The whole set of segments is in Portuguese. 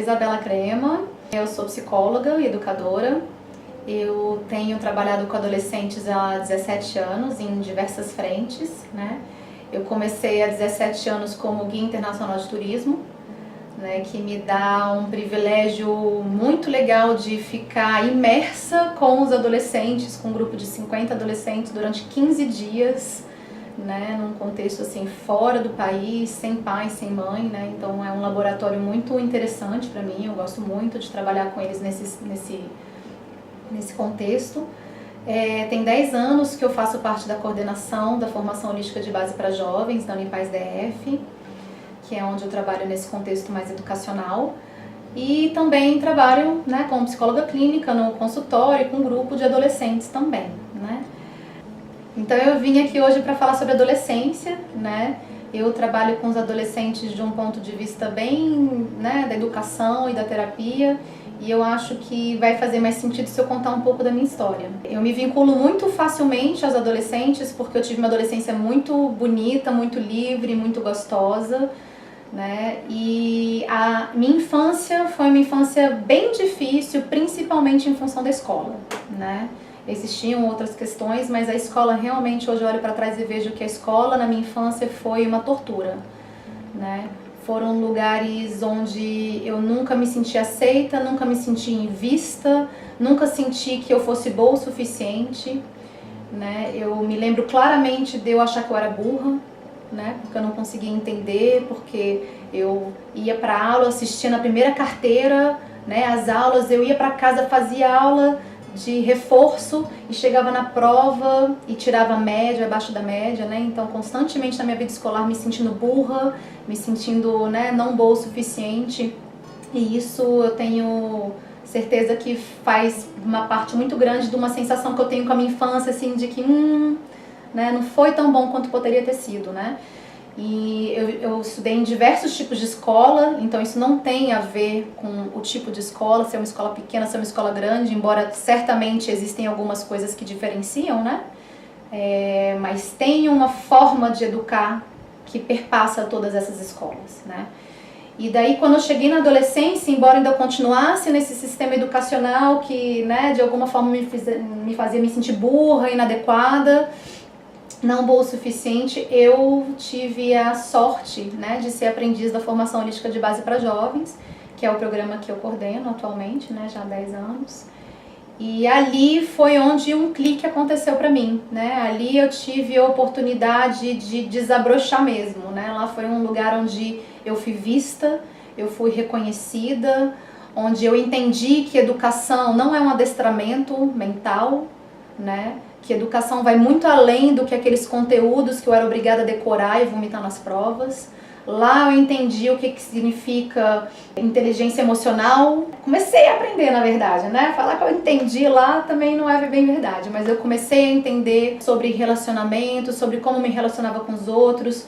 Isabela Crema, eu sou psicóloga e educadora. Eu tenho trabalhado com adolescentes há 17 anos em diversas frentes, né? Eu comecei há 17 anos como guia internacional de turismo, né, que me dá um privilégio muito legal de ficar imersa com os adolescentes, com um grupo de 50 adolescentes durante 15 dias, né, num contexto assim fora do país, sem pai, sem mãe, né? Então é um laboratório muito interessante para mim. Eu gosto muito de trabalhar com eles nesse contexto. Tem 10 anos que eu faço parte da coordenação da formação holística de base para jovens da Unipaz DF, que é onde eu trabalho nesse contexto mais educacional. E também trabalho, né, como psicóloga clínica no consultório com um grupo de adolescentes também, né? Então eu vim aqui hoje para falar sobre adolescência, né? Eu trabalho com os adolescentes de um ponto de vista bem, né, da educação e da terapia, e eu acho que vai fazer mais sentido se eu contar um pouco da minha história. Eu me vinculo muito facilmente aos adolescentes porque eu tive uma adolescência muito bonita, muito livre, muito gostosa, né? E a minha infância foi uma infância bem difícil, principalmente em função da escola, né? Existiam outras questões, mas a escola realmente, hoje eu olho para trás e vejo que a escola na minha infância foi uma tortura, né? Foram lugares onde eu nunca me senti aceita, nunca me senti vista, nunca senti que eu fosse boa o suficiente, né? Eu me lembro claramente de eu achar que eu era burra, né? Porque eu não conseguia entender, porque eu ia para aula, assistia na primeira carteira, né? As aulas, eu ia para casa, fazia aula de reforço e chegava na prova e tirava média, abaixo da média, né? Então, constantemente na minha vida escolar me sentindo burra, me sentindo, né, não boa o suficiente. E isso eu tenho certeza que faz uma parte muito grande de uma sensação que eu tenho com a minha infância, assim, de que, né, não foi tão bom quanto poderia ter sido, né? E eu estudei em diversos tipos de escola, então isso não tem a ver com o tipo de escola, se é uma escola pequena, se é uma escola grande, embora certamente existem algumas coisas que diferenciam, né? Mas tem uma forma de educar que perpassa todas essas escolas, né? E daí quando eu cheguei na adolescência, embora ainda eu continuasse nesse sistema educacional que, né, de alguma forma me fazia me sentir burra, inadequada, não boa o suficiente, eu tive a sorte, né, de ser aprendiz da formação holística de base para jovens, que é o programa que eu coordeno atualmente, né, já há 10 anos. E ali foi onde um clique aconteceu para mim, né? Ali eu tive a oportunidade de desabrochar mesmo, né? Lá foi um lugar onde eu fui vista, eu fui reconhecida, onde eu entendi que educação não é um adestramento mental, né? Que educação vai muito além do que aqueles conteúdos que eu era obrigada a decorar e vomitar nas provas. Lá eu entendi o que significa inteligência emocional. Comecei a aprender, na verdade, né? Falar que eu entendi lá também não é bem verdade, mas eu comecei a entender sobre relacionamento, sobre como me relacionava com os outros.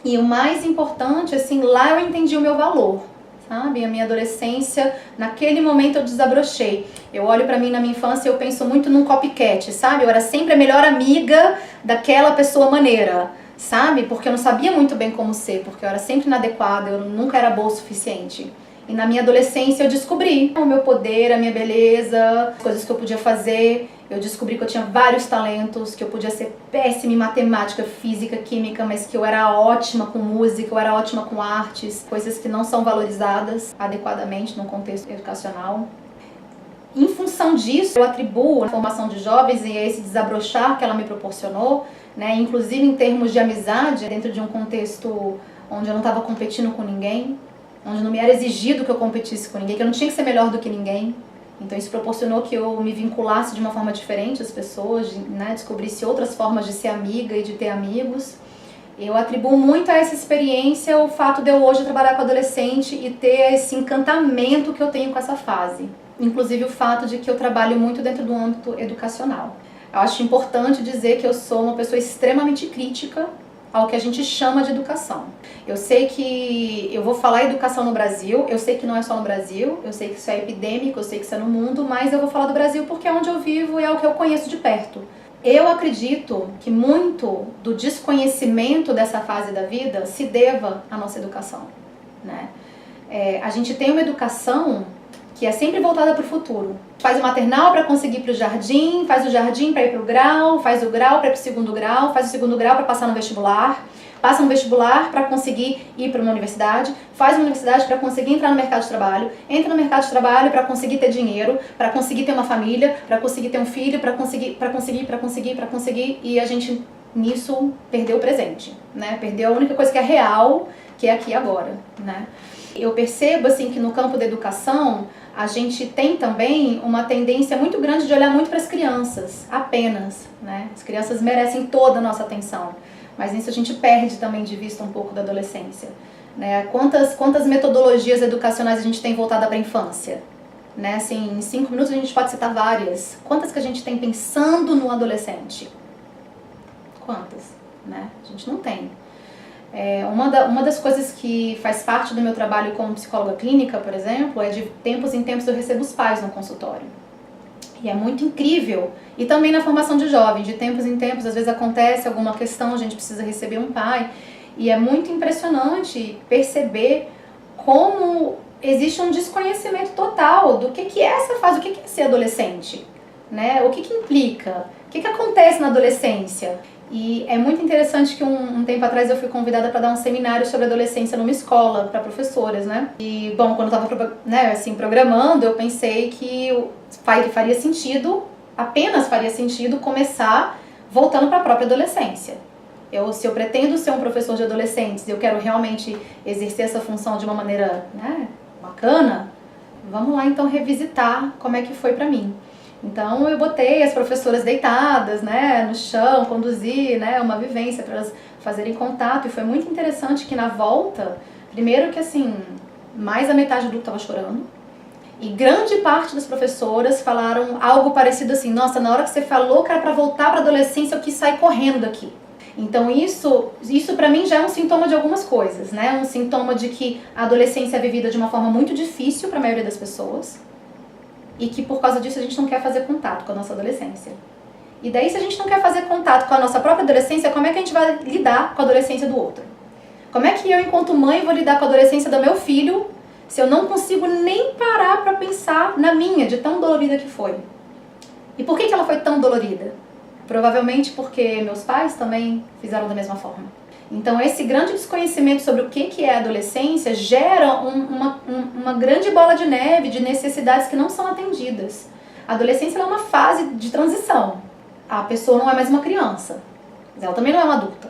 E o mais importante, assim, lá eu entendi o meu valor, sabe? A minha adolescência, naquele momento eu desabrochei. Eu olho pra mim na minha infância e eu penso muito num copycat, sabe? Eu era sempre a melhor amiga daquela pessoa maneira, sabe? Porque eu não sabia muito bem como ser, porque eu era sempre inadequada, eu nunca era boa o suficiente. E na minha adolescência eu descobri o meu poder, a minha beleza, as coisas que eu podia fazer. Eu descobri que eu tinha vários talentos, que eu podia ser péssima em matemática, física, química, mas que eu era ótima com música, eu era ótima com artes, coisas que não são valorizadas adequadamente no contexto educacional. Em função disso, eu atribuo a formação de jovens e a esse desabrochar que ela me proporcionou, né, inclusive em termos de amizade, dentro de um contexto onde eu não estava competindo com ninguém, onde não me era exigido que eu competisse com ninguém, que eu não tinha que ser melhor do que ninguém. Então isso proporcionou que eu me vinculasse de uma forma diferente às pessoas, né, descobrisse outras formas de ser amiga e de ter amigos. Eu atribuo muito a essa experiência o fato de eu hoje trabalhar com adolescente e ter esse encantamento que eu tenho com essa fase. Inclusive o fato de que eu trabalho muito dentro do âmbito educacional. Eu acho importante dizer que eu sou uma pessoa extremamente crítica ao que a gente chama de educação. Eu sei que eu vou falar educação no Brasil, eu sei que não é só no Brasil, eu sei que isso é epidêmico, eu sei que isso é no mundo, mas eu vou falar do Brasil porque é onde eu vivo e é o que eu conheço de perto. Eu acredito que muito do desconhecimento dessa fase da vida se deva à nossa educação, né? A gente tem uma educação que é sempre voltada para o futuro. Faz o maternal para conseguir ir para o jardim, faz o jardim para ir para o grau, faz o grau para ir para o segundo grau, faz o segundo grau para passar no vestibular, passa no vestibular para conseguir ir para uma universidade, faz uma universidade para conseguir entrar no mercado de trabalho, entra no mercado de trabalho para conseguir ter dinheiro, para conseguir ter uma família, para conseguir ter um filho, para conseguir, e a gente nisso perdeu o presente, né? Perdeu a única coisa que é real, que é aqui e agora, né? Eu percebo assim que no campo da educação a gente tem também uma tendência muito grande de olhar muito para as crianças, apenas, né? As crianças merecem toda a nossa atenção, mas nisso a gente perde também de vista um pouco da adolescência, né? Quantas metodologias educacionais a gente tem voltada para a infância, né? Assim, em 5 minutos a gente pode citar várias. Quantas que a gente tem pensando no adolescente? Quantas, né? A gente não tem. Uma das coisas que faz parte do meu trabalho como psicóloga clínica, por exemplo, é de tempos em tempos eu recebo os pais no consultório. E é muito incrível. E também na formação de jovens, de tempos em tempos, às vezes acontece alguma questão, a gente precisa receber um pai. E é muito impressionante perceber como existe um desconhecimento total do que é essa fase, o que é ser adolescente, né? O que implica, o que acontece na adolescência. E é muito interessante que um tempo atrás eu fui convidada para dar um seminário sobre adolescência numa escola para professoras, né? E, bom, quando eu estava programando, eu pensei que faria sentido, apenas faria sentido começar voltando para a própria adolescência. Se eu pretendo ser um professor de adolescentes e eu quero realmente exercer essa função de uma maneira, né, bacana, vamos lá então revisitar como é que foi para mim. Então eu botei as professoras deitadas, né, no chão, conduzi, né, uma vivência para elas fazerem contato, e foi muito interessante que na volta, primeiro que assim, mais da metade do grupo estava chorando, e grande parte das professoras falaram algo parecido assim: nossa, na hora que você falou que era para voltar para a adolescência, eu quis sair correndo daqui. Então isso para mim já é um sintoma de algumas coisas, né, um sintoma de que a adolescência é vivida de uma forma muito difícil para a maioria das pessoas, e que por causa disso a gente não quer fazer contato com a nossa adolescência. E daí, se a gente não quer fazer contato com a nossa própria adolescência, como é que a gente vai lidar com a adolescência do outro? Como é que eu, enquanto mãe, vou lidar com a adolescência do meu filho se eu não consigo nem parar para pensar na minha, de tão dolorida que foi? E por que ela foi tão dolorida? Provavelmente porque meus pais também fizeram da mesma forma. Então esse grande desconhecimento sobre o que é a adolescência gera uma grande bola de neve de necessidades que não são atendidas. A adolescência é uma fase de transição. A pessoa não é mais uma criança, mas ela também não é uma adulta,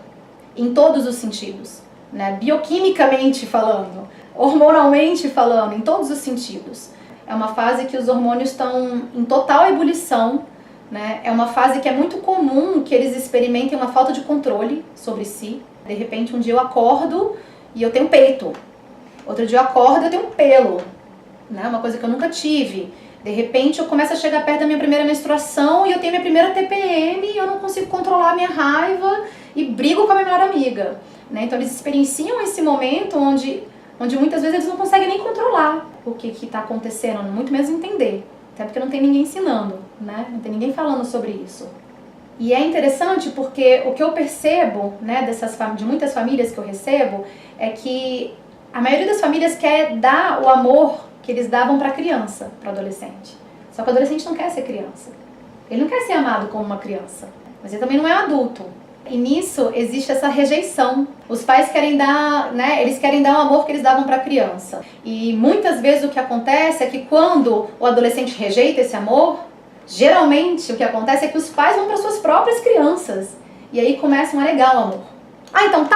em todos os sentidos, né? Bioquimicamente falando, hormonalmente falando, em todos os sentidos. É uma fase que os hormônios estão em total ebulição, né? É uma fase que é muito comum que eles experimentem uma falta de controle sobre si. De repente, um dia eu acordo e eu tenho peito. Outro dia eu acordo e eu tenho pelo, né? Uma coisa que eu nunca tive. De repente, eu começo a chegar perto da minha primeira menstruação e eu tenho minha primeira TPM e eu não consigo controlar a minha raiva e brigo com a minha melhor amiga, né? Então, eles experienciam esse momento onde muitas vezes eles não conseguem nem controlar o que está acontecendo, muito menos entender. Até porque não tem ninguém ensinando, né? Não tem ninguém falando sobre isso. E é interessante porque o que eu percebo, né, de muitas famílias que eu recebo, é que a maioria das famílias quer dar o amor que eles davam para a criança, para o adolescente. Só que o adolescente não quer ser criança. Ele não quer ser amado como uma criança, mas ele também não é adulto. E nisso existe essa rejeição. Os pais querem dar, né, eles querem dar o amor que eles davam para a criança. E muitas vezes o que acontece é que quando o adolescente rejeita esse amor, geralmente o que acontece é que os pais vão para suas próprias crianças. E aí começam a negar o amor. Ah, então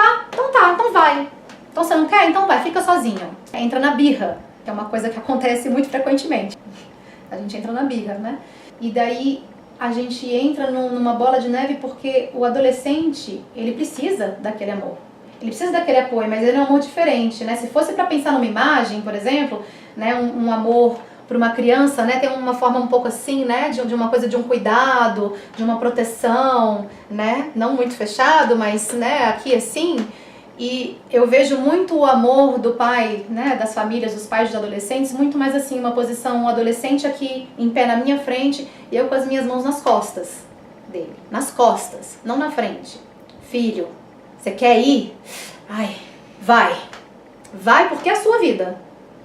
vai. Então você não quer? Então vai, fica sozinho. Entra na birra, que é uma coisa que acontece muito frequentemente. A gente entra na birra, né? E daí a gente entra numa bola de neve porque o adolescente, ele precisa daquele amor. Ele precisa daquele apoio, mas ele é um amor diferente, né? Se fosse para pensar numa imagem, por exemplo, né, um amor para uma criança, né, tem uma forma um pouco assim, né, de uma coisa de um cuidado, de uma proteção, né? Não muito fechado, mas, né, aqui assim. E eu vejo muito o amor do pai, né, das famílias, dos pais dos adolescentes, muito mais assim, uma posição, um adolescente aqui em pé na minha frente e eu com as minhas mãos nas costas dele. Nas costas, não na frente. Filho, você quer ir? Ai, vai. Vai porque é a sua vida.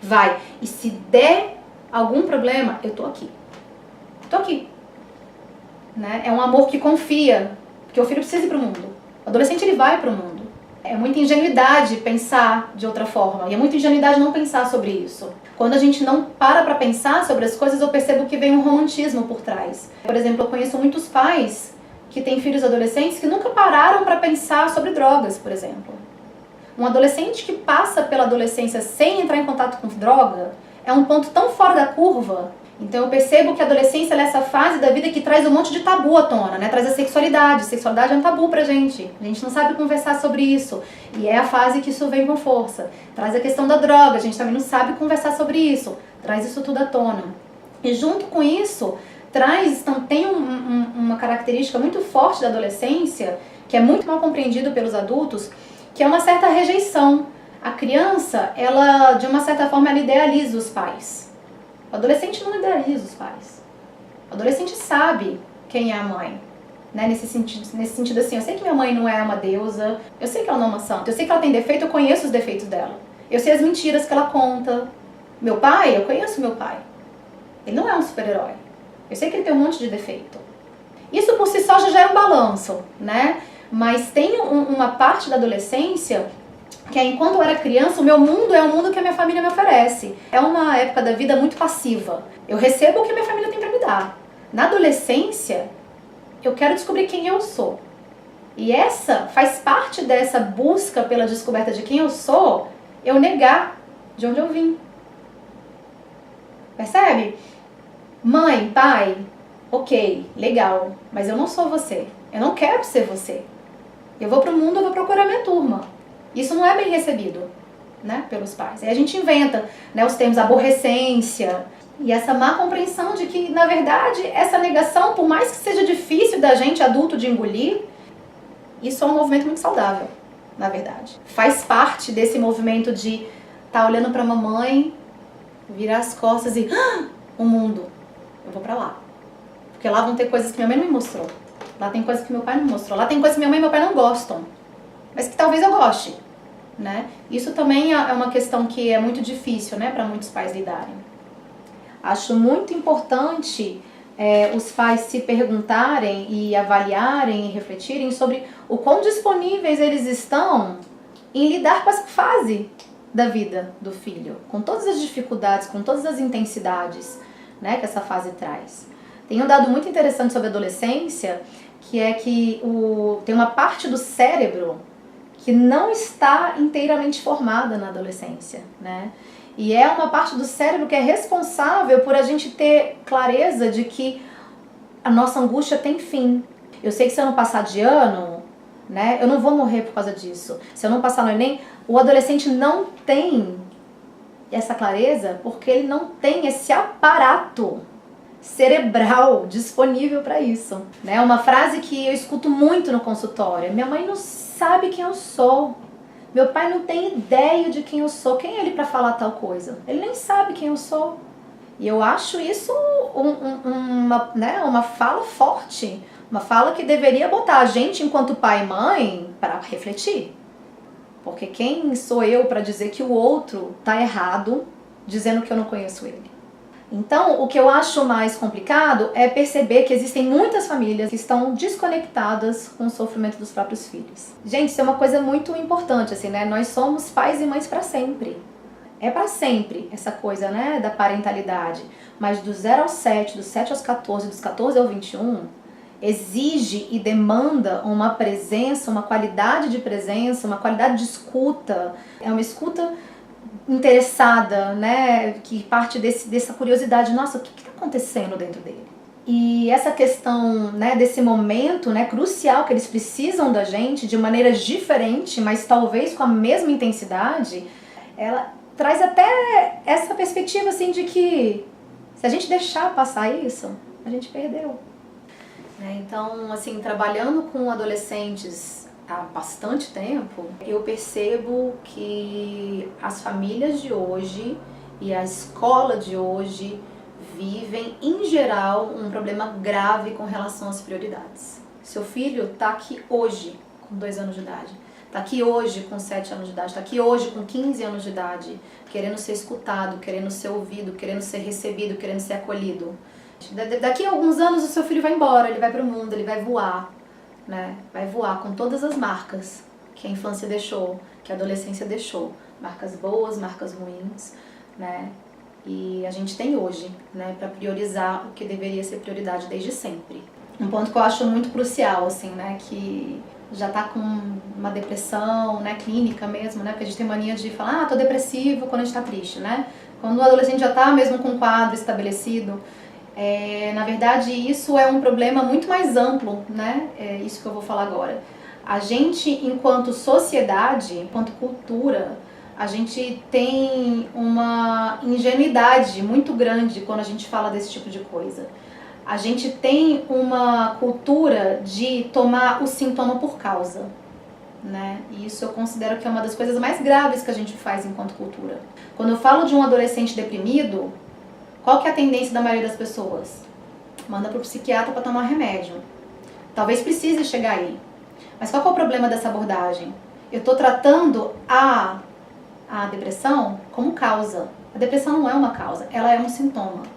vai. E se der algum problema, eu tô aqui. Tô aqui. Né? É um amor que confia, porque o filho precisa ir pro mundo. O adolescente, ele vai pro mundo. É muita ingenuidade pensar de outra forma. E é muita ingenuidade não pensar sobre isso. Quando a gente não para pra pensar sobre as coisas, eu percebo que vem um romantismo por trás. Por exemplo, eu conheço muitos pais que têm filhos adolescentes que nunca pararam pra pensar sobre drogas, por exemplo. Um adolescente que passa pela adolescência sem entrar em contato com droga é um ponto tão fora da curva. Então eu percebo que a adolescência é essa fase da vida que traz um monte de tabu à tona, né? Traz a sexualidade. Sexualidade é um tabu pra gente. A gente não sabe conversar sobre isso. E é a fase que isso vem com força. Traz a questão da droga. A gente também não sabe conversar sobre isso. Traz isso tudo à tona. E junto com isso, tem uma característica muito forte da adolescência, que é muito mal compreendido pelos adultos, que é uma certa rejeição. A criança, ela, de uma certa forma, ela idealiza os pais. O adolescente não idealiza os pais. O adolescente sabe quem é a mãe. Né? Nesse sentido assim, eu sei que minha mãe não é uma deusa, eu sei que ela não é uma santa, eu sei que ela tem defeito, eu conheço os defeitos dela. Eu sei as mentiras que ela conta. Meu pai, eu conheço meu pai. Ele não é um super-herói. Eu sei que ele tem um monte de defeito. Isso por si só já gera um balanço, né? Mas tem uma parte da adolescência que é, enquanto eu era criança, o meu mundo é o mundo que a minha família me oferece. É uma época da vida muito passiva. Eu recebo o que a minha família tem pra me dar. Na adolescência, eu quero descobrir quem eu sou. E essa faz parte dessa busca pela descoberta de quem eu sou, eu negar de onde eu vim. Percebe? Mãe, pai, ok, legal, mas eu não sou você. Eu não quero ser você. Eu vou pro mundo, eu vou procurar minha turma. Isso não é bem recebido, né, pelos pais. Aí a gente inventa, né, os termos aborrecência e essa má compreensão de que, na verdade, essa negação, por mais que seja difícil da gente adulto de engolir, isso é um movimento muito saudável, na verdade. Faz parte desse movimento de estar olhando pra mamãe, virar as costas e o mundo, eu vou pra lá. Porque lá vão ter coisas que minha mãe não me mostrou. Lá tem coisas que meu pai não me mostrou. Lá tem coisas que minha mãe e meu pai não gostam, mas que talvez eu goste. Né? Isso também é uma questão que é muito difícil, né, para muitos pais lidarem. Acho muito importante os pais se perguntarem e avaliarem e refletirem sobre o quão disponíveis eles estão em lidar com essa fase da vida do filho, com todas as dificuldades, com todas as intensidades, né, que essa fase traz. Tem um dado muito interessante sobre a adolescência, que é que tem uma parte do cérebro que não está inteiramente formada na adolescência, né? E é uma parte do cérebro que é responsável por a gente ter clareza de que a nossa angústia tem fim. Eu sei que se eu não passar de ano, né, eu não vou morrer por causa disso. Se eu não passar no Enem, o adolescente não tem essa clareza porque ele não tem esse aparato cerebral disponível para isso, né? Uma frase que eu escuto muito no consultório: minha mãe não sabe quem eu sou, meu pai não tem ideia de quem eu sou, quem é ele para falar tal coisa? Ele nem sabe quem eu sou. E eu acho isso uma fala forte, uma fala que deveria botar a gente, enquanto pai e mãe, para refletir. Porque quem sou eu para dizer que o outro tá errado, dizendo que eu não conheço ele? Então, o que eu acho mais complicado é perceber que existem muitas famílias que estão desconectadas com o sofrimento dos próprios filhos. Gente, isso é uma coisa muito importante, assim, né? Nós somos pais e mães para sempre. É para sempre essa coisa, né, da parentalidade. Mas do 0 aos 7, dos 7 aos 14, dos 14 ao 21, exige e demanda uma presença, uma qualidade de presença, uma qualidade de escuta. É uma escuta interessada, né, que parte dessa curiosidade, nossa, o que está acontecendo dentro dele? E essa questão, né, desse momento, né, crucial que eles precisam da gente de maneiras diferentes, mas talvez com a mesma intensidade, ela traz até essa perspectiva assim de que se a gente deixar passar isso, a gente perdeu. Então, assim, trabalhando com adolescentes há bastante tempo, eu percebo que as famílias de hoje e a escola de hoje vivem, em geral, um problema grave com relação às prioridades. Seu filho está aqui hoje, com 2 anos de idade, Tá aqui hoje com 7 anos de idade, tá aqui hoje com 15 anos de idade, querendo ser escutado, querendo ser ouvido, querendo ser recebido, querendo ser acolhido. Daqui a alguns anos o seu filho vai embora, ele vai pro mundo, ele vai voar, né? Vai voar com todas as marcas que a infância deixou, que a adolescência deixou. Marcas boas, marcas ruins, né? E a gente tem hoje, né, para priorizar o que deveria ser prioridade desde sempre. Um ponto que eu acho muito crucial, assim, né, que já tá com uma depressão, né, clínica mesmo, né, porque a gente tem mania de falar, tô depressivo quando a gente tá triste, né? Quando o adolescente já tá mesmo com um quadro estabelecido, na verdade isso é um problema muito mais amplo, né, isso que eu vou falar agora. A gente, enquanto sociedade, enquanto cultura, a gente tem uma ingenuidade muito grande quando a gente fala desse tipo de coisa. A gente tem uma cultura de tomar o sintoma por causa, né? E isso eu considero que é uma das coisas mais graves que a gente faz enquanto cultura. Quando eu falo de um adolescente deprimido, qual que é a tendência da maioria das pessoas? Manda pro psiquiatra para tomar remédio. Talvez precise chegar aí. Mas qual que é o problema dessa abordagem? Eu estou tratando a depressão como causa. A depressão não é uma causa, ela é um sintoma.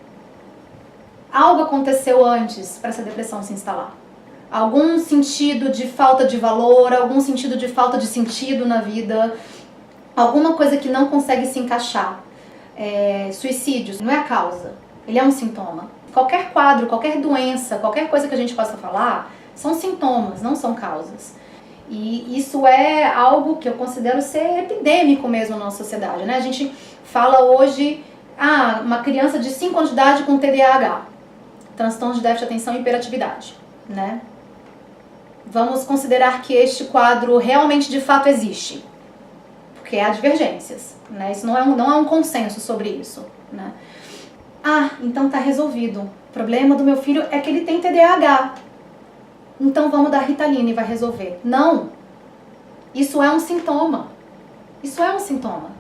Algo aconteceu antes para essa depressão se instalar. Algum sentido de falta de valor, algum sentido de falta de sentido na vida, alguma coisa que não consegue se encaixar. Suicídio não é a causa, ele é um sintoma. Qualquer quadro, qualquer doença, qualquer coisa que a gente possa falar, são sintomas, não são causas. E isso é algo que eu considero ser epidêmico mesmo na nossa sociedade, né? A gente fala hoje, uma criança de 5 anos de idade com TDAH, transtorno de déficit de atenção e hiperatividade, né? Vamos considerar que este quadro realmente de fato existe, porque há divergências, né? Isso não é um consenso sobre isso, né? Então tá resolvido. O problema do meu filho é que ele tem TDAH. Então vamos dar Ritalina e vai resolver. Não! Isso é um sintoma. Isso é um sintoma.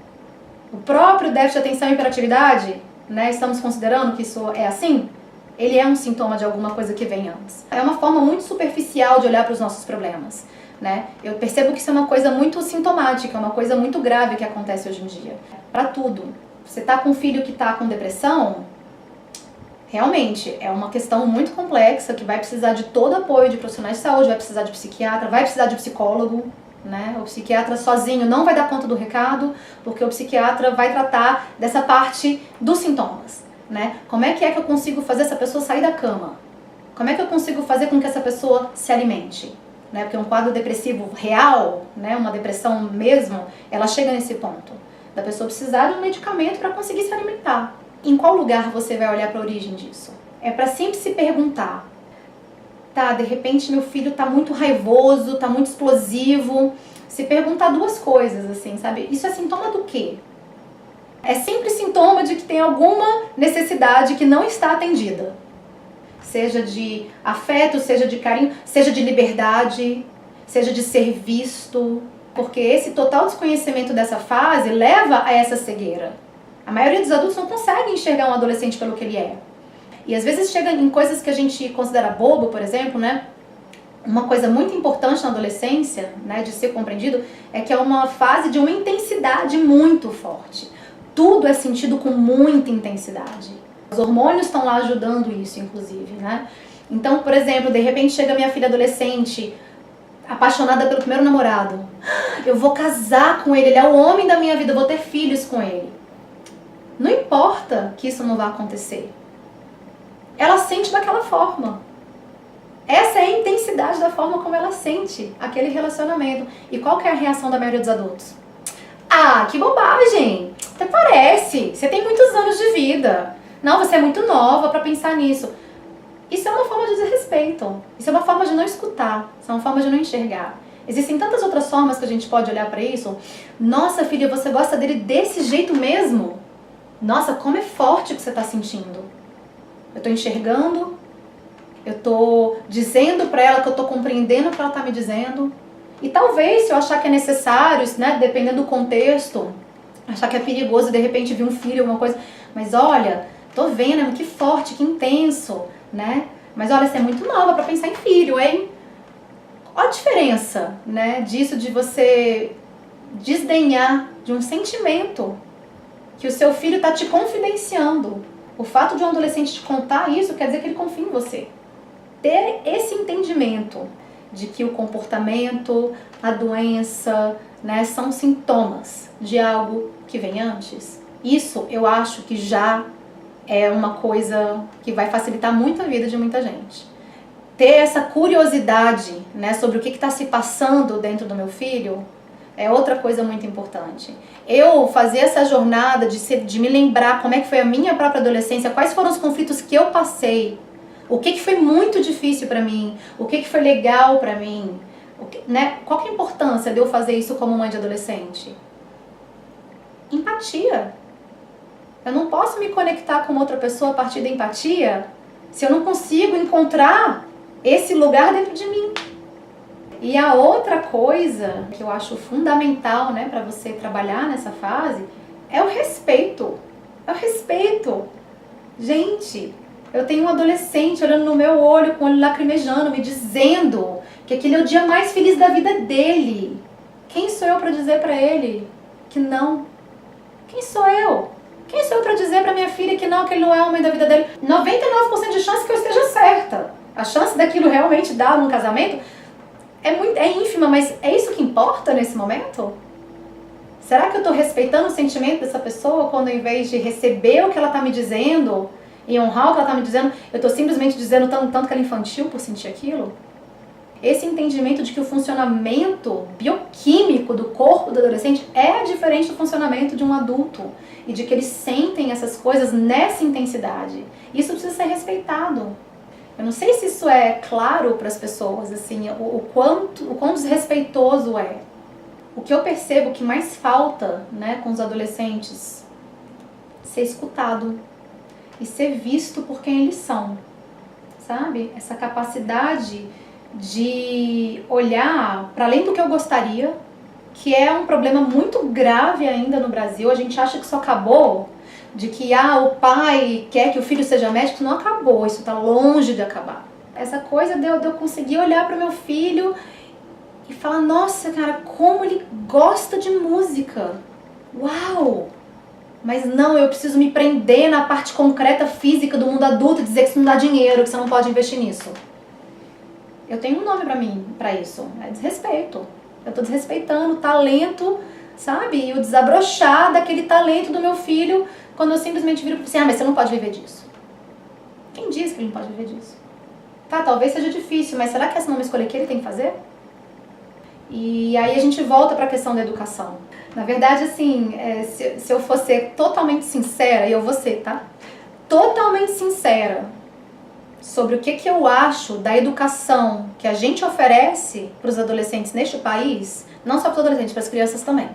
O próprio déficit de atenção e hiperatividade, né, estamos considerando que isso é assim? Ele é um sintoma de alguma coisa que vem antes. É uma forma muito superficial de olhar para os nossos problemas, né? Eu percebo que isso é uma coisa muito sintomática, uma coisa muito grave que acontece hoje em dia. Para tudo. Você tá com um filho que tá com depressão, realmente é uma questão muito complexa que vai precisar de todo apoio de profissionais de saúde, vai precisar de psiquiatra, vai precisar de psicólogo, né? O psiquiatra sozinho não vai dar conta do recado, porque o psiquiatra vai tratar dessa parte dos sintomas, né? Como é que eu consigo fazer essa pessoa sair da cama? Como é que eu consigo fazer com que essa pessoa se alimente? Né? Porque um quadro depressivo real, né? Uma depressão mesmo, ela chega nesse ponto da pessoa precisar de um medicamento para conseguir se alimentar. Em qual lugar você vai olhar para a origem disso? É para sempre se perguntar, de repente meu filho tá muito raivoso, tá muito explosivo. Se perguntar duas coisas, assim, sabe? Isso é sintoma do quê? É sempre sintoma de que tem alguma necessidade que não está atendida. Seja de afeto, seja de carinho, seja de liberdade, seja de ser visto. Porque esse total desconhecimento dessa fase leva a essa cegueira. A maioria dos adultos não consegue enxergar um adolescente pelo que ele é. E às vezes chega em coisas que a gente considera bobo, por exemplo, né? Uma coisa muito importante na adolescência, né, de ser compreendido, é que é uma fase de uma intensidade muito forte. Tudo é sentido com muita intensidade. Os hormônios estão lá ajudando isso, inclusive, né? Então, por exemplo, de repente chega minha filha adolescente, apaixonada pelo primeiro namorado. Eu vou casar com ele é o homem da minha vida, eu vou ter filhos com ele. Não importa que isso não vá acontecer. Ela sente daquela forma. Essa é a intensidade da forma como ela sente aquele relacionamento. E qual que é a reação da maioria dos adultos? Que bobagem! Até parece. Você tem muitos anos de vida. Não, você é muito nova para pensar nisso. Isso é uma forma de desrespeito. Isso é uma forma de não escutar. Isso é uma forma de não enxergar. Existem tantas outras formas que a gente pode olhar para isso. Nossa, filha, você gosta dele desse jeito mesmo? Nossa, como é forte o que você está sentindo. Eu tô enxergando, eu tô dizendo pra ela que eu tô compreendendo o que ela tá me dizendo. E talvez, se eu achar que é necessário, né, dependendo do contexto, achar que é perigoso de repente vir um filho, alguma coisa. Mas olha, tô vendo, que forte, que intenso, né? Mas olha, você é muito nova pra pensar em filho, hein? Olha a diferença, né, disso de você desdenhar de um sentimento que o seu filho está te confidenciando. O fato de um adolescente te contar isso quer dizer que ele confia em você. Ter esse entendimento de que o comportamento, a doença, né, são sintomas de algo que vem antes. Isso eu acho que já é uma coisa que vai facilitar muito a vida de muita gente. Ter essa curiosidade, né, sobre o que está se passando dentro do meu filho é outra coisa muito importante. Eu fazer essa jornada de me lembrar como é que foi a minha própria adolescência, quais foram os conflitos que eu passei, o que foi muito difícil para mim, o que foi legal para mim, né? Qual que é a importância de eu fazer isso como mãe de adolescente? Empatia. Eu não posso me conectar com outra pessoa a partir da empatia se eu não consigo encontrar esse lugar dentro de mim. E a outra coisa que eu acho fundamental, né, para você trabalhar nessa fase é o respeito. É o respeito. Gente, eu tenho um adolescente olhando no meu olho, com o olho lacrimejando, me dizendo que aquele é o dia mais feliz da vida dele. Quem sou eu para dizer para ele que não? Quem sou eu? Quem sou eu para dizer para minha filha que ele não é o homem da vida dele? 99% de chance que eu esteja certa. A chance daquilo realmente dar num casamento é ínfima, mas é isso que importa nesse momento? Será que eu estou respeitando o sentimento dessa pessoa quando, em vez de receber o que ela está me dizendo e honrar o que ela está me dizendo, eu estou simplesmente dizendo tanto que ela é infantil por sentir aquilo? Esse entendimento de que o funcionamento bioquímico do corpo do adolescente é diferente do funcionamento de um adulto e de que eles sentem essas coisas nessa intensidade. Isso precisa ser respeitado. Eu não sei se isso é claro para as pessoas, assim, o quão desrespeitoso é. O que eu percebo que mais falta, né, com os adolescentes, ser escutado e ser visto por quem eles são, sabe? Essa capacidade de olhar para além do que eu gostaria, que é um problema muito grave ainda no Brasil. A gente acha que isso acabou, de que o pai quer que o filho seja médico. Não acabou, isso está longe de acabar. Essa coisa de eu conseguir olhar para o meu filho e falar, nossa, cara, como ele gosta de música. Uau! Mas não, eu preciso me prender na parte concreta física do mundo adulto e dizer que isso não dá dinheiro, que você não pode investir nisso. Eu tenho um nome pra mim, pra isso. É desrespeito. Eu tô desrespeitando o talento, sabe? E o desabrochar daquele talento do meu filho quando eu simplesmente viro assim, mas você não pode viver disso. Quem diz que ele não pode viver disso? Tá, talvez seja difícil, mas será que essa não é uma escolha que ele tem que fazer? E aí a gente volta pra questão da educação. Na verdade, assim, se eu for ser totalmente sincera, e eu vou ser, tá? Totalmente sincera sobre o que eu acho da educação que a gente oferece para os adolescentes neste país, não só para os adolescentes, para as crianças também.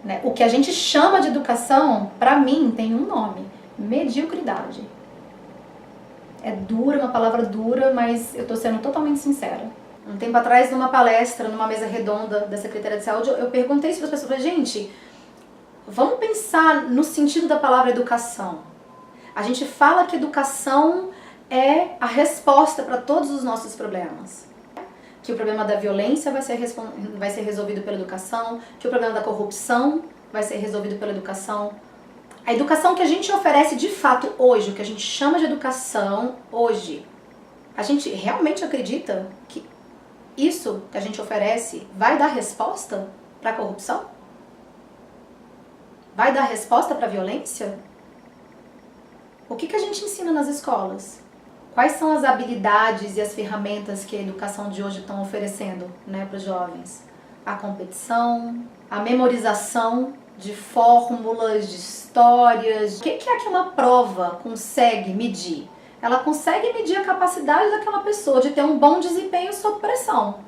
Né? O que a gente chama de educação, para mim, tem um nome: mediocridade. É dura, uma palavra dura, mas eu estou sendo totalmente sincera. Um tempo atrás, numa palestra, numa mesa redonda da Secretaria de Saúde, eu perguntei isso para as pessoas, gente, vamos pensar no sentido da palavra educação. A gente fala que educação é a resposta para todos os nossos problemas. Que o problema da violência vai ser resolvido pela educação, que o problema da corrupção vai ser resolvido pela educação. A educação que a gente oferece de fato hoje, o que a gente chama de educação hoje, a gente realmente acredita que isso que a gente oferece vai dar resposta para a corrupção? Vai dar resposta para a violência? O que a gente ensina nas escolas? Quais são as habilidades e as ferramentas que a educação de hoje estão oferecendo, né, para os jovens? A competição, a memorização de fórmulas, de histórias. O que é que uma prova consegue medir? Ela consegue medir a capacidade daquela pessoa de ter um bom desempenho sob pressão.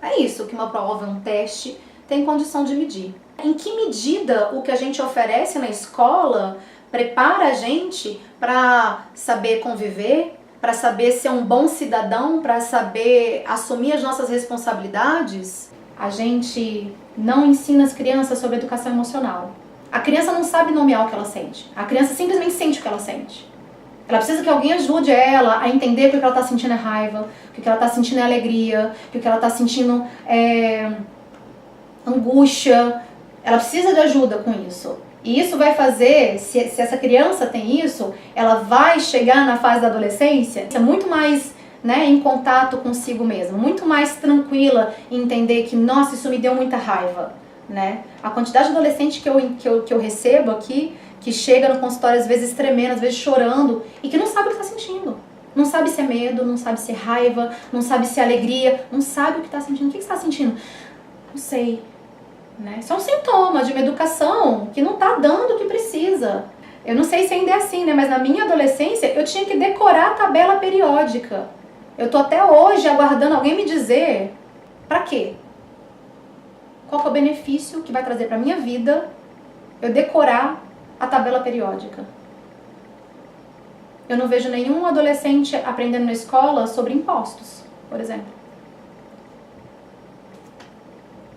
É isso que uma prova, um teste, tem condição de medir. Em que medida o que a gente oferece na escola prepara a gente para saber conviver, para saber ser um bom cidadão, para saber assumir as nossas responsabilidades? A gente não ensina as crianças sobre educação emocional. A criança não sabe nomear o que ela sente. A criança simplesmente sente o que ela sente. Ela precisa que alguém ajude ela a entender que o que ela está sentindo é raiva, que o que ela está sentindo é alegria, que o que ela está sentindo é angústia. Ela precisa de ajuda com isso. E isso vai fazer, se essa criança tem isso, ela vai chegar na fase da adolescência muito mais, né, em contato consigo mesma, muito mais tranquila em entender que, nossa, isso me deu muita raiva, né? A quantidade de adolescente que eu recebo aqui, que chega no consultório às vezes tremendo, às vezes chorando, e que não sabe o que está sentindo. Não sabe se é medo, não sabe se é raiva, não sabe se é alegria, não sabe o que está sentindo. O que você está sentindo? Não sei. Né? Isso é um sintoma de uma educação que não está dando o que precisa. Eu não sei se ainda é assim, né? Mas na minha adolescência eu tinha que decorar a tabela periódica. Eu tô até hoje aguardando alguém me dizer pra quê? Qual que é o benefício que vai trazer pra minha vida eu decorar a tabela periódica? Eu não vejo nenhum adolescente aprendendo na escola sobre impostos, por exemplo.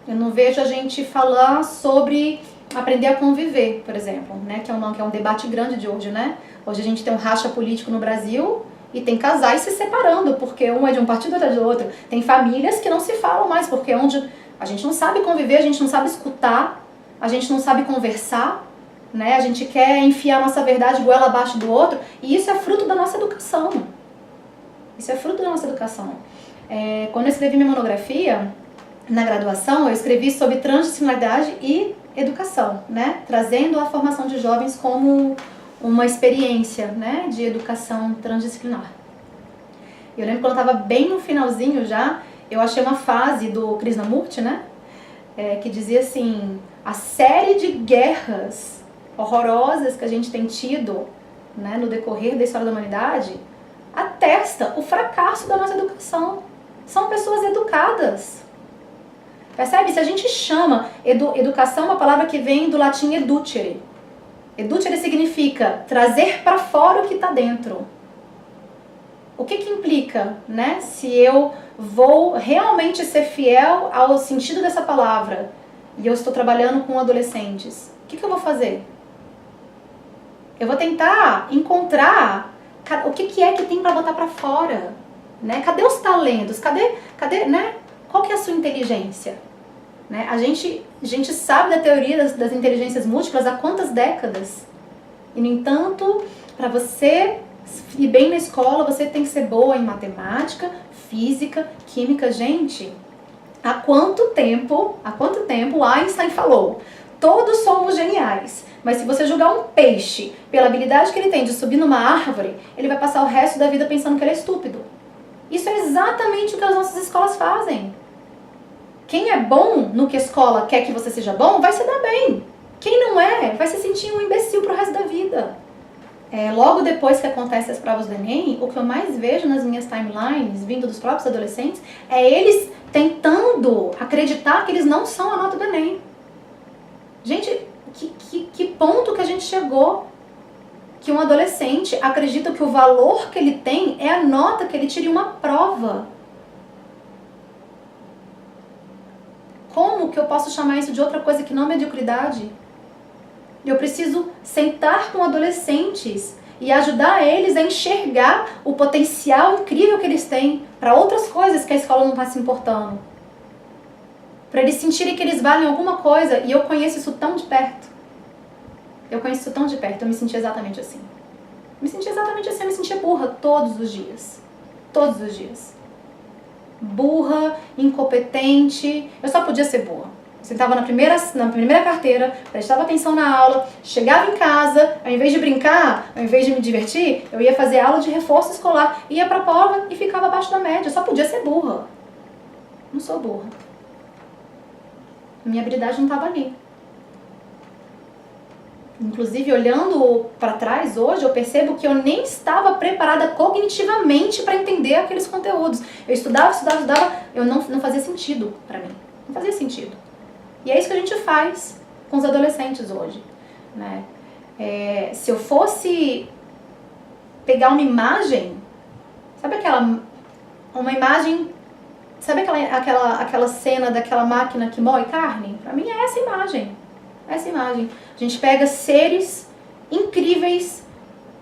Eu não vejo a gente falar sobre aprender a conviver, por exemplo, né? Que é um debate grande de hoje, né? Hoje a gente tem um racha político no Brasil e tem casais se separando, porque um é de um partido, outro é de outro. Tem famílias que não se falam mais, porque onde a gente não sabe conviver, a gente não sabe escutar, a gente não sabe conversar, né? A gente quer enfiar a nossa verdade goela abaixo do outro, e isso é fruto da nossa educação. Isso é fruto da nossa educação. Quando eu escrevi minha monografia, na graduação, eu escrevi sobre transdisciplinaridade e educação, né? Trazendo a formação de jovens como uma experiência, né, de educação transdisciplinar. Eu lembro quando eu estava bem no finalzinho já, eu achei uma frase do Krishnamurti, né, que dizia assim: a série de guerras horrorosas que a gente tem tido, né, no decorrer da história da humanidade, atesta o fracasso da nossa educação. São pessoas educadas. Percebe? Se a gente chama educação, uma palavra que vem do latim educere. Educere significa trazer para fora o que está dentro. O que implica, né? Se eu vou realmente ser fiel ao sentido dessa palavra e eu estou trabalhando com adolescentes, o que eu vou fazer? Eu vou tentar encontrar o que é que tem para botar para fora, né? Cadê os talentos? Cadê, né? Qual que é a sua inteligência? Né? A gente sabe da teoria das inteligências múltiplas há quantas décadas? E, no entanto, para você ir bem na escola, você tem que ser boa em matemática, física, química. Gente, há quanto tempo Einstein falou? Todos somos geniais, mas se você julgar um peixe pela habilidade que ele tem de subir numa árvore, ele vai passar o resto da vida pensando que ele é estúpido. Isso é exatamente o que as nossas escolas fazem. Quem é bom no que a escola quer que você seja bom, vai se dar bem. Quem não é, vai se sentir um imbecil pro resto da vida. Logo depois que acontecem as provas do Enem, o que eu mais vejo nas minhas timelines, vindo dos próprios adolescentes, é eles tentando acreditar que eles não são a nota do Enem. Gente, que ponto que a gente chegou? Que um adolescente acredita que o valor que ele tem é a nota que ele tira em uma prova. Como que eu posso chamar isso de outra coisa que não mediocridade? Eu preciso sentar com adolescentes e ajudar eles a enxergar o potencial incrível que eles têm para outras coisas que a escola não está se importando. Para eles sentirem que eles valem alguma coisa, e eu conheço isso tão de perto. Eu me senti exatamente assim. Eu me sentia burra todos os dias. Todos os dias. Burra, incompetente, eu só podia ser boa. Eu sentava na primeira carteira, prestava atenção na aula, chegava em casa, ao invés de brincar, ao invés de me divertir, eu ia fazer aula de reforço escolar, ia pra prova e ficava abaixo da média. Eu só podia ser burra. Não sou burra. Minha habilidade não estava ali. Inclusive, olhando para trás hoje, eu percebo que eu nem estava preparada cognitivamente para entender aqueles conteúdos. Eu estudava, eu não fazia sentido para mim. Não fazia sentido. E é isso que a gente faz com os adolescentes hoje, né? Se eu fosse pegar uma imagem, sabe aquela cena daquela máquina que moe carne? Para mim é essa imagem. Essa imagem. A gente pega seres incríveis,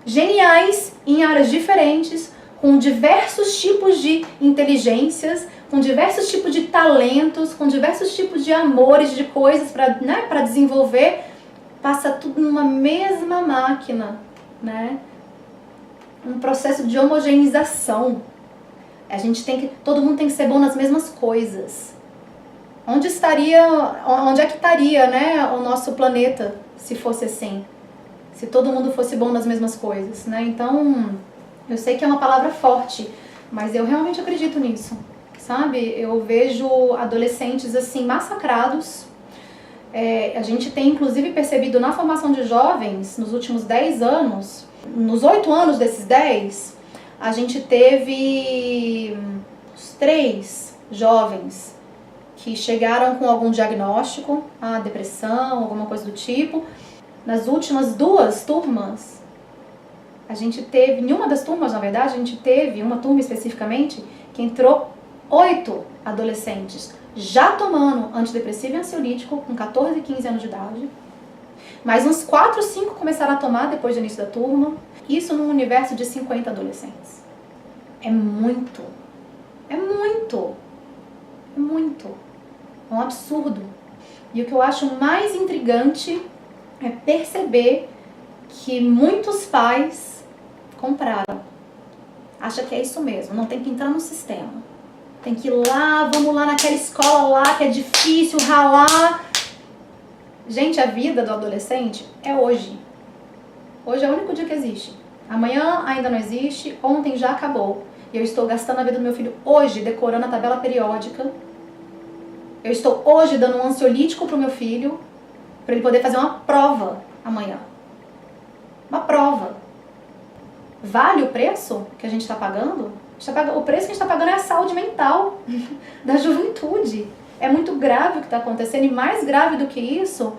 geniais, em áreas diferentes, com diversos tipos de inteligências, com diversos tipos de talentos, com diversos tipos de amores, de coisas para desenvolver, passa tudo numa mesma máquina, né? Um processo de homogeneização. Todo mundo tem que ser bom nas mesmas coisas. Onde é que estaria, né, o nosso planeta se fosse assim? Se todo mundo fosse bom nas mesmas coisas, né? Então, eu sei que é uma palavra forte, mas eu realmente acredito nisso, sabe? Eu vejo adolescentes assim massacrados. A gente tem inclusive percebido na formação de jovens, nos últimos 10 anos, nos 8 anos desses 10, a gente teve uns 3 jovens que chegaram com algum diagnóstico, depressão, alguma coisa do tipo. Nas últimas 2 turmas, em uma das turmas, na verdade, a gente teve uma turma especificamente que entrou 8 adolescentes já tomando antidepressivo e ansiolítico com 14 e 15 anos de idade. Mais uns 4 ou 5 começaram a tomar depois do início da turma. Isso num universo de 50 adolescentes. É muito. É muito. É muito. É um absurdo. E o que eu acho mais intrigante é perceber que muitos pais compraram. Acha que é isso mesmo, não tem que entrar no sistema. Tem que ir lá, vamos lá naquela escola lá que é difícil, ralar. Gente, a vida do adolescente é hoje. Hoje é o único dia que existe. Amanhã ainda não existe, ontem já acabou. E eu estou gastando a vida do meu filho hoje, decorando a tabela periódica. Eu estou hoje dando um ansiolítico pro meu filho, para ele poder fazer uma prova amanhã. Uma prova. Vale o preço que a gente está pagando? O preço que a gente está pagando é a saúde mental da juventude. É muito grave o que está acontecendo, e mais grave do que isso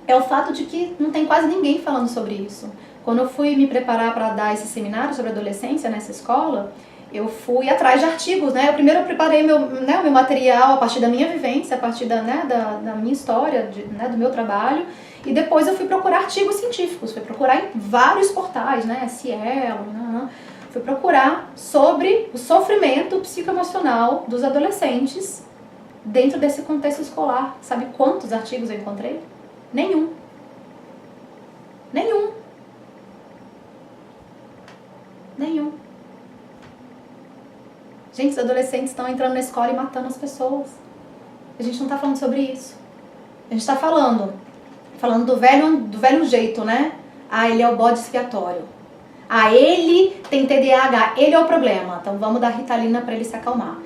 é o fato de que não tem quase ninguém falando sobre isso. Quando eu fui me preparar para dar esse seminário sobre adolescência nessa escola, eu fui atrás de artigos, né? Eu primeiro preparei o meu material a partir da minha vivência, a partir da minha história, do meu trabalho, e depois eu fui procurar artigos científicos, fui procurar em vários portais, né? Cielo, fui procurar sobre o sofrimento psicoemocional dos adolescentes dentro desse contexto escolar. Sabe quantos artigos eu encontrei? Nenhum. Nenhum. Nenhum. Gente, os adolescentes estão entrando na escola e matando as pessoas. A gente não está falando sobre isso. A gente está falando do velho jeito, né? Ele é o bode expiatório. Ele tem TDAH, ele é o problema, então vamos dar Ritalina para ele se acalmar.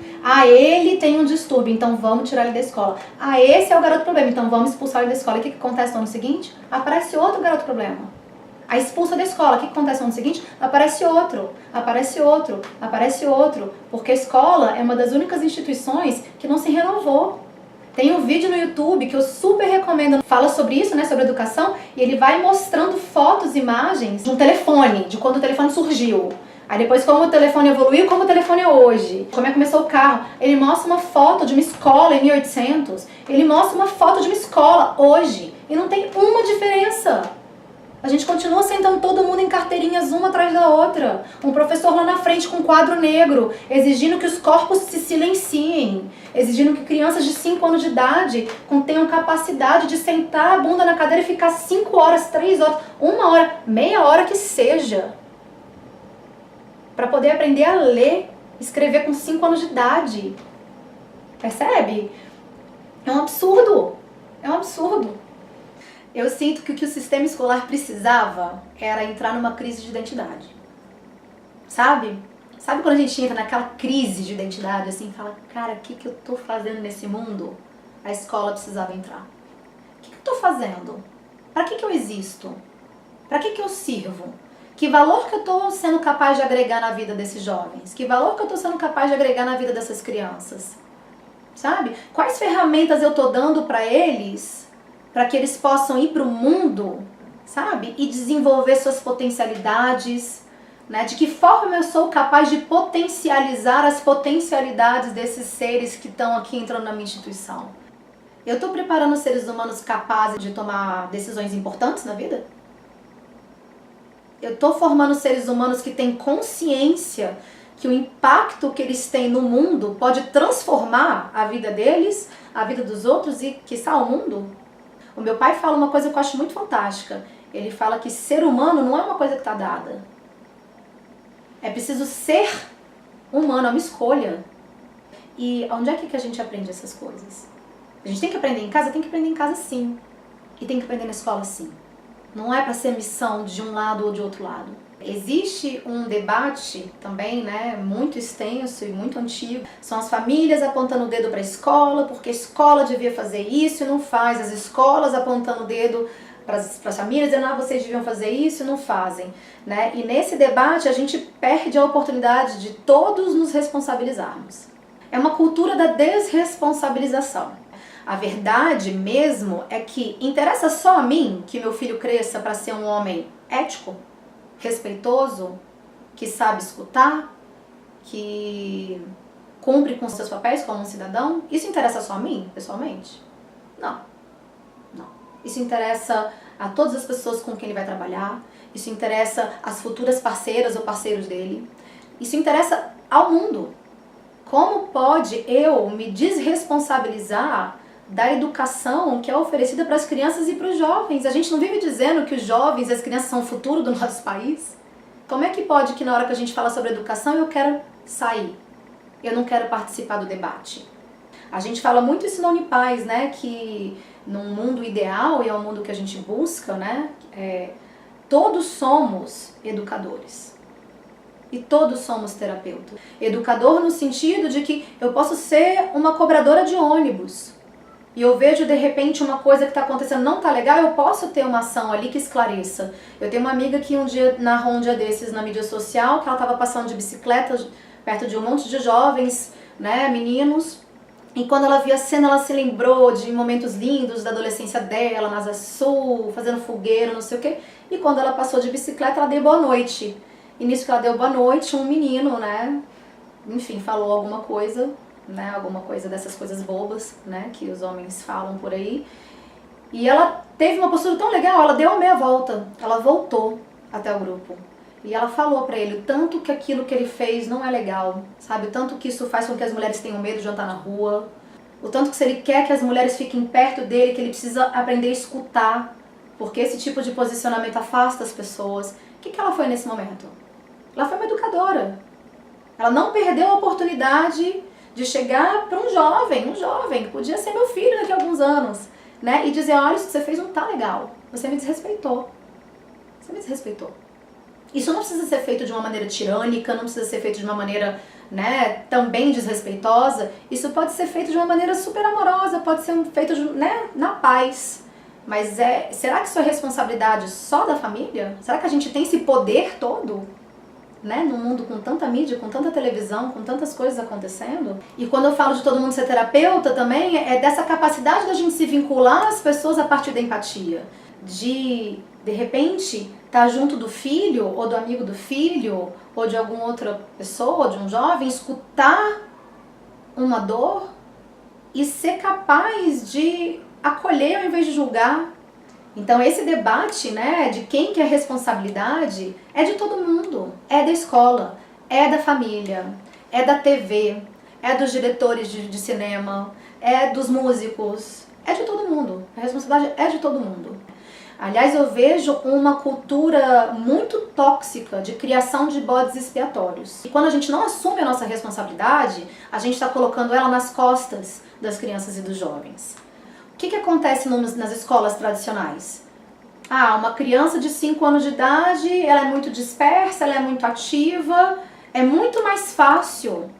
Ele tem um distúrbio, então vamos tirar ele da escola. Esse é o garoto problema, então vamos expulsar ele da escola. E o que acontece no ano seguinte? Aparece outro garoto problema. Expulsa da escola. O que acontece no ano seguinte? Aparece outro, aparece outro, aparece outro. Porque a escola é uma das únicas instituições que não se renovou. Tem um vídeo no YouTube que eu super recomendo, fala sobre isso, né, sobre educação, e ele vai mostrando fotos, imagens de um telefone, de quando o telefone surgiu. Aí depois como o telefone evoluiu, como o telefone é hoje, como é que começou o carro. Ele mostra uma foto de uma escola em 1800, ele mostra uma foto de uma escola hoje, e não tem uma diferença. A gente continua sentando todo mundo em carteirinhas uma atrás da outra. Um professor lá na frente com um quadro negro, exigindo que os corpos se silenciem, exigindo que crianças de 5 anos de idade tenham capacidade de sentar a bunda na cadeira e ficar 5 horas, 3 horas, 1 hora, meia hora que seja, para poder aprender a ler, escrever com 5 anos de idade. Percebe? É um absurdo. É um absurdo. Eu sinto que o que o sistema escolar precisava era entrar numa crise de identidade. Sabe? Sabe quando a gente entra naquela crise de identidade, assim, fala, cara, o que eu tô fazendo nesse mundo? A escola precisava entrar. O que eu tô fazendo? Para que eu existo? Para que eu sirvo? Que valor que eu tô sendo capaz de agregar na vida desses jovens? Que valor que eu tô sendo capaz de agregar na vida dessas crianças? Sabe? Quais ferramentas eu tô dando para eles, para que eles possam ir para o mundo, sabe? E desenvolver suas potencialidades, né? De que forma eu sou capaz de potencializar as potencialidades desses seres que estão aqui entrando na minha instituição? Eu estou preparando seres humanos capazes de tomar decisões importantes na vida? eu tô formando seres humanos que têm consciência que o impacto que eles têm no mundo pode transformar a vida deles, a vida dos outros e, quiçá, o mundo? O meu pai fala uma coisa que eu acho muito fantástica. Ele fala que ser humano não é uma coisa que está dada. É preciso ser humano, é uma escolha. E onde é que a gente aprende essas coisas? A gente tem que aprender em casa? Tem que aprender em casa, sim. E tem que aprender na escola, sim. Não é para ser missão de um lado ou de outro lado. Existe um debate também, né, muito extenso e muito antigo. São as famílias apontando o dedo para a escola, porque a escola devia fazer isso e não faz. As escolas apontando o dedo para as famílias, dizendo, vocês deviam fazer isso e não fazem. Né? E nesse debate a gente perde a oportunidade de todos nos responsabilizarmos. É uma cultura da desresponsabilização. A verdade mesmo é que interessa só a mim que meu filho cresça para ser um homem ético, respeitoso, que sabe escutar, que cumpre com seus papéis como um cidadão. Isso interessa só a mim, pessoalmente? Não. Não. Isso interessa a todas as pessoas com quem ele vai trabalhar. Isso interessa às futuras parceiras ou parceiros dele. Isso interessa ao mundo. Como pode eu me desresponsabilizar da educação que é oferecida para as crianças e para os jovens? A gente não vive dizendo que os jovens e as crianças são o futuro do nosso país? Como é que pode que na hora que a gente fala sobre educação eu quero sair? Eu não quero participar do debate. A gente fala muito isso na Unipaz, né? Que num mundo ideal, e é o mundo que a gente busca, né? Todos somos educadores. E todos somos terapeutas. Educador no sentido de que eu posso ser uma cobradora de ônibus. E eu vejo de repente uma coisa que está acontecendo não está legal, eu posso ter uma ação ali que esclareça. Eu tenho uma amiga que um dia narrou um dia desses na mídia social, que ela estava passando de bicicleta perto de um monte de jovens, né, meninos. E quando ela viu a cena, ela se lembrou de momentos lindos da adolescência dela, na Asa Sul, fazendo fogueira, não sei o quê. E quando ela passou de bicicleta, ela deu boa noite. E nisso que ela deu boa noite, um menino, né, enfim, falou alguma coisa, né, alguma coisa dessas coisas bobas, né, que os homens falam por aí. E ela teve uma postura tão legal, ela deu a meia volta, ela voltou até o grupo. E ela falou pra ele o tanto que aquilo que ele fez não é legal, sabe? O tanto que isso faz com que as mulheres tenham medo de andar na rua. O tanto que se ele quer que as mulheres fiquem perto dele, que ele precisa aprender a escutar. Porque esse tipo de posicionamento afasta as pessoas. O que ela foi nesse momento? Ela foi uma educadora. Ela não perdeu a oportunidade de chegar para um jovem, que podia ser meu filho daqui a alguns anos, né? E dizer, olha, isso que você fez não tá legal. Você me desrespeitou. Você me desrespeitou. Isso não precisa ser feito de uma maneira tirânica, não precisa ser feito de uma maneira, né, também desrespeitosa. Isso pode ser feito de uma maneira super amorosa, pode ser feito, né, na paz. Mas será que isso é responsabilidade só da família? Será que a gente tem esse poder todo? Né, num mundo com tanta mídia, com tanta televisão, com tantas coisas acontecendo. E quando eu falo de todo mundo ser terapeuta também, é dessa capacidade da gente se vincular às pessoas a partir da empatia. De repente, estar junto do filho, ou do amigo do filho, ou de alguma outra pessoa, ou de um jovem, escutar uma dor e ser capaz de acolher ao invés de julgar. Então esse debate, né, de quem que é a responsabilidade é de todo mundo, é da escola, é da família, é da TV, é dos diretores de cinema, é dos músicos, é de todo mundo, a responsabilidade é de todo mundo. Aliás, eu vejo uma cultura muito tóxica de criação de bodes expiatórios. E quando a gente não assume a nossa responsabilidade, a gente está colocando ela nas costas das crianças e dos jovens. O que acontece nas escolas tradicionais? Uma criança de 5 anos de idade, ela é muito dispersa, ela é muito ativa. É muito mais fácil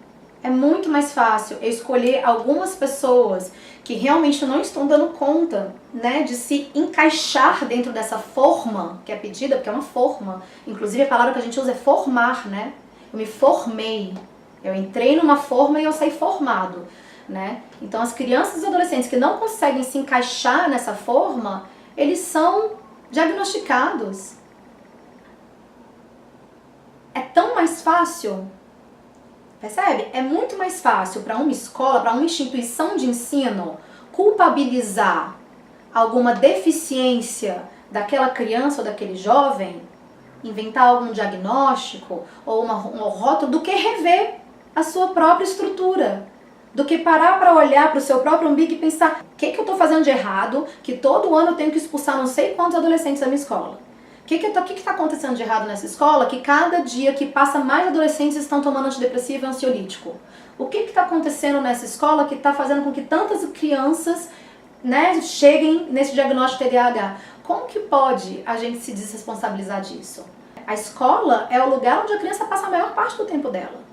eu escolher algumas pessoas que realmente não estão dando conta, né, de se encaixar dentro dessa forma que é pedida, porque é uma forma. Inclusive a palavra que a gente usa é formar, né? Eu me formei, eu entrei numa forma e eu saí formado. Né? Então as crianças e adolescentes que não conseguem se encaixar nessa forma, eles são diagnosticados. É tão mais fácil, percebe? É muito mais fácil para uma escola, para uma instituição de ensino culpabilizar alguma deficiência daquela criança ou daquele jovem inventar algum diagnóstico ou um rótulo do que rever a sua própria estrutura. Do que parar para olhar para o seu próprio umbigo e pensar o que eu estou fazendo de errado, que todo ano eu tenho que expulsar não sei quantos adolescentes da minha escola. O que está acontecendo de errado nessa escola que cada dia que passa mais adolescentes estão tomando antidepressivo e ansiolítico? O que está acontecendo nessa escola que está fazendo com que tantas crianças, né, cheguem nesse diagnóstico TDAH? Como que pode a gente se desresponsabilizar disso? A escola é o lugar onde a criança passa a maior parte do tempo dela.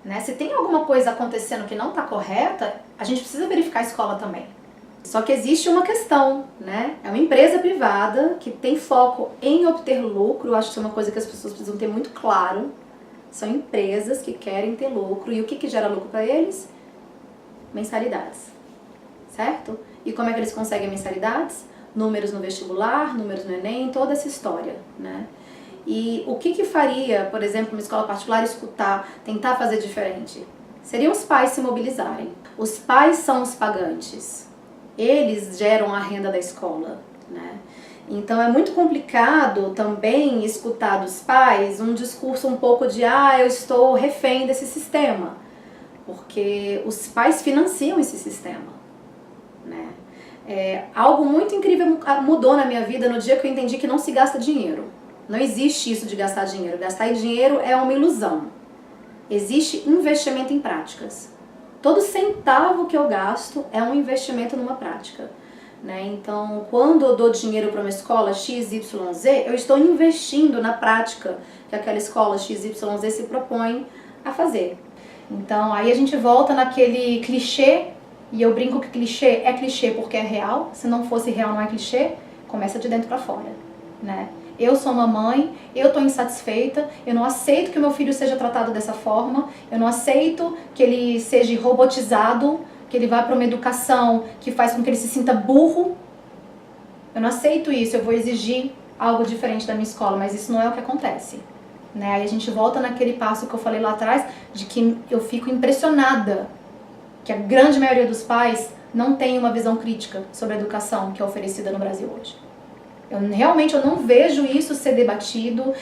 Né? Se tem alguma coisa acontecendo que não está correta, a gente precisa verificar a escola também. Só que existe uma questão, né? É uma empresa privada que tem foco em obter lucro. Eu acho que isso é uma coisa que as pessoas precisam ter muito claro. São empresas que querem ter lucro. E o que gera lucro para eles? Mensalidades, certo? E como é que eles conseguem mensalidades? Números no vestibular, números no Enem, toda essa história, né? E o que faria, por exemplo, uma escola particular escutar, tentar fazer diferente? Seriam os pais se mobilizarem. Os pais são os pagantes. Eles geram a renda da escola, né? Então é muito complicado também escutar dos pais um discurso um pouco de eu estou refém desse sistema. Porque os pais financiam esse sistema, né? Algo muito incrível mudou na minha vida no dia que eu entendi que não se gasta dinheiro. Não existe isso de gastar dinheiro. Gastar dinheiro é uma ilusão. Existe investimento em práticas. Todo centavo que eu gasto é um investimento numa prática, né? Então, quando eu dou dinheiro para uma escola XYZ, eu estou investindo na prática que aquela escola XYZ se propõe a fazer. Então, aí a gente volta naquele clichê, e eu brinco que clichê é clichê porque é real. Se não fosse real, não é clichê. Começa de dentro para fora, né? Eu sou mamãe, eu estou insatisfeita, eu não aceito que o meu filho seja tratado dessa forma, eu não aceito que ele seja robotizado, que ele vá para uma educação que faz com que ele se sinta burro. Eu não aceito isso, eu vou exigir algo diferente da minha escola, mas isso não é o que acontece, né? Aí a gente volta naquele passo que eu falei lá atrás, de que eu fico impressionada que a grande maioria dos pais não tem uma visão crítica sobre a educação que é oferecida no Brasil hoje. Realmente eu não vejo isso ser debatido,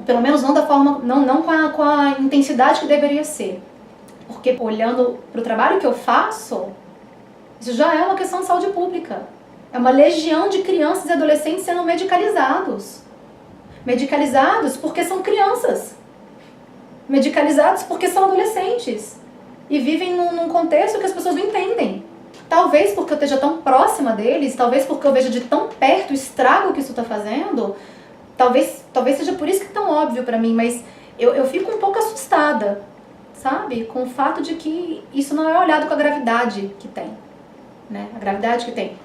pelo menos não da forma, não com a intensidade que deveria ser. Porque olhando para o trabalho que eu faço, isso já é uma questão de saúde pública. É uma legião de crianças e adolescentes sendo medicalizados. Medicalizados porque são crianças. Medicalizados porque são adolescentes. E vivem num contexto que as pessoas não entendem. Talvez porque eu esteja tão próxima deles, talvez porque eu veja de tão perto o estrago que isso está fazendo, talvez seja por isso que é tão óbvio para mim, mas eu fico um pouco assustada, sabe? Com o fato de que isso não é olhado com a gravidade que tem, né? A gravidade que tem.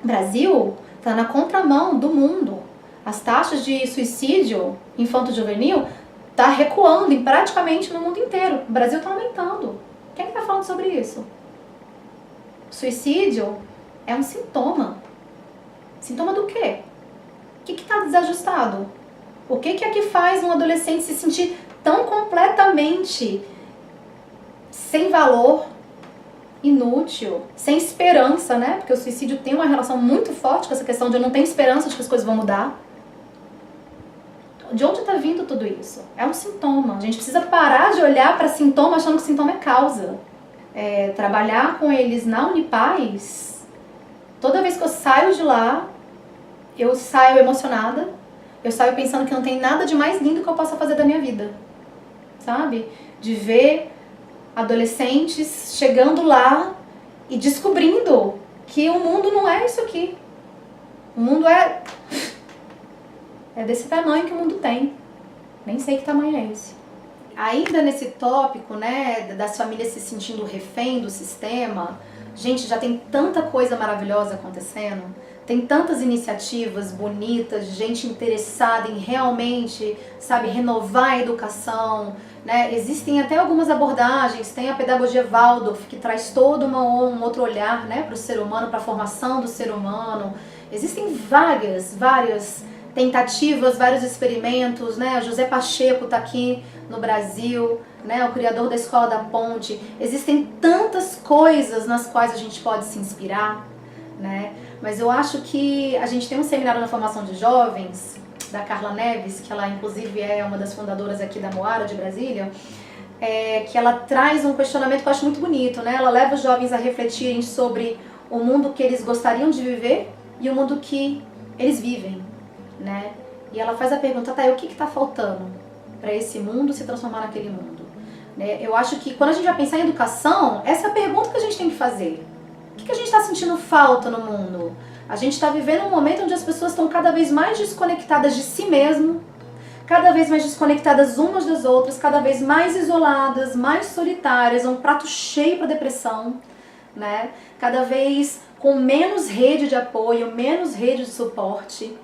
O Brasil está na contramão do mundo. As taxas de suicídio infanto-juvenil tá recuando praticamente no mundo inteiro. O Brasil está aumentando. Quem está falando sobre isso? Suicídio é um sintoma. Sintoma do quê? O que está desajustado? O que é que faz um adolescente se sentir tão completamente sem valor, inútil, sem esperança, né? Porque o suicídio tem uma relação muito forte com essa questão de eu não tenho esperança de que as coisas vão mudar. De onde está vindo tudo isso? É um sintoma. A gente precisa parar de olhar para sintoma achando que sintoma é causa. Trabalhar com eles na Unipaz, toda vez que eu saio de lá, eu saio emocionada, eu saio pensando que não tem nada de mais lindo que eu possa fazer da minha vida, sabe? De ver adolescentes chegando lá e descobrindo que o mundo não é isso aqui. O mundo é desse tamanho que o mundo tem. Nem sei que tamanho é esse. Ainda nesse tópico, né, das famílias se sentindo refém do sistema, gente, já tem tanta coisa maravilhosa acontecendo, tem tantas iniciativas bonitas, gente interessada em realmente, sabe, renovar a educação, né? Existem até algumas abordagens, tem a pedagogia Waldorf, que traz todo um outro olhar, né, para o ser humano, para a formação do ser humano. Existem várias tentativas, vários experimentos, né? O José Pacheco está aqui no Brasil, né? O criador da Escola da Ponte. Existem tantas coisas nas quais a gente pode se inspirar, né? Mas eu acho que a gente tem um seminário na formação de jovens, da Carla Neves, que ela inclusive é uma das fundadoras aqui da Moara de Brasília, que ela traz um questionamento que eu acho muito bonito, né? Ela leva os jovens a refletirem sobre o mundo que eles gostariam de viver e o mundo que eles vivem, né? E ela faz a pergunta, tá, e o que está faltando para esse mundo se transformar naquele mundo? Né? Eu acho que quando a gente vai pensar em educação, essa é a pergunta que a gente tem que fazer. O que a gente está sentindo falta no mundo? A gente está vivendo um momento onde as pessoas estão cada vez mais desconectadas de si mesmo, cada vez mais desconectadas umas das outras, cada vez mais isoladas, mais solitárias, um prato cheio para depressão, né? Cada vez com menos rede de apoio, menos rede de suporte,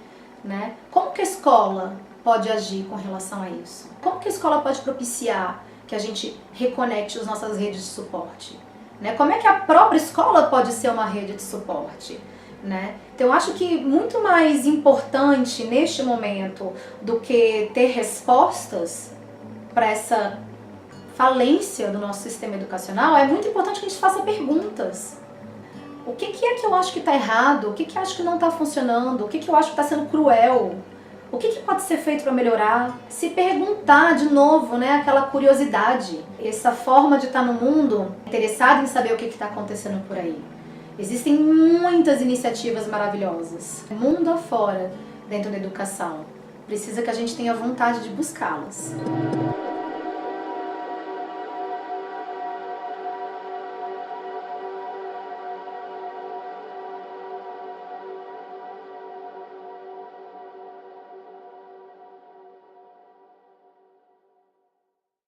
né? Como que a escola pode agir com relação a isso? Como que a escola pode propiciar que a gente reconecte as nossas redes de suporte? Né? Como é que a própria escola pode ser uma rede de suporte? Né? Então eu acho que muito mais importante neste momento do que ter respostas para essa falência do nosso sistema educacional, é muito importante que a gente faça perguntas. O que é que eu acho que está errado? O que eu acho que não está funcionando? O que eu acho que está sendo cruel? O que pode ser feito para melhorar? Se perguntar de novo, né? Aquela curiosidade, essa forma de estar no mundo interessado em saber o que está acontecendo por aí. Existem muitas iniciativas maravilhosas, mundo afora, dentro da educação. Precisa que a gente tenha vontade de buscá-las.